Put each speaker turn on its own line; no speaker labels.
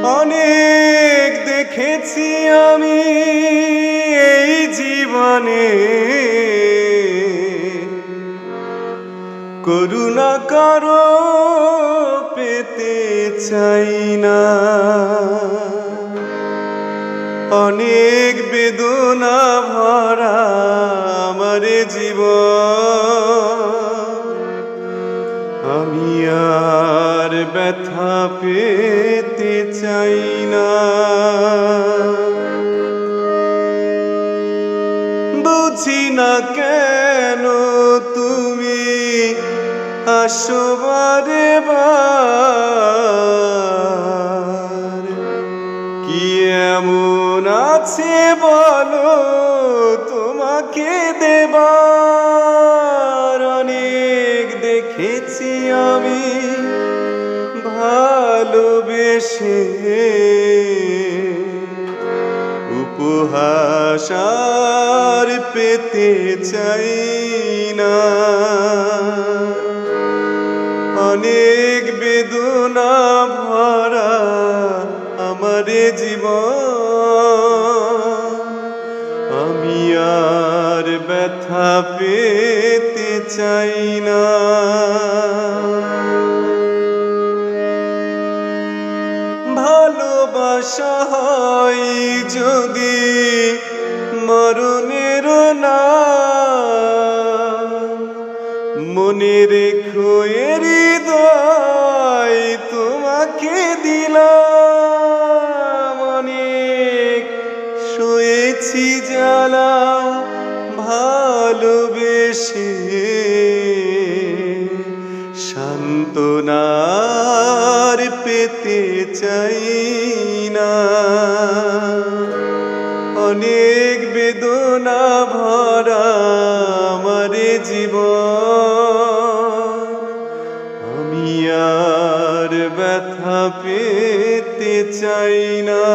অনেক দেখেছি আমি এই জীবনে, করুণা কারো পেতে চাই না। অনেক বেদনা ভরা আমার জীবন, আমি আর ব্যথা পেতে চাই না। বুঝি না কেন তুমি আসো বারে বার, কি এমন আছে বলো তোমাকে দেবার। অনেক দেখেছি আমি ভালোবেসে, উপহাস আর পেতে চাই না। অনেক বেদনা ভরা আমার জীবন, আমি আর ব্যথা পেতে চাই না। ভালোবাসা হয় যদি মরণের নাম, মনে রেখো এ হৃদয় তোমাকে দিলাম। অনেক সয়েছি জ্বালা ভালোবেসে, সান্ত্বনার পেতে চাই না। অনেক বেদনা ভরা আমার জীবন, আমি আর ব্যথা পেতে চাই না।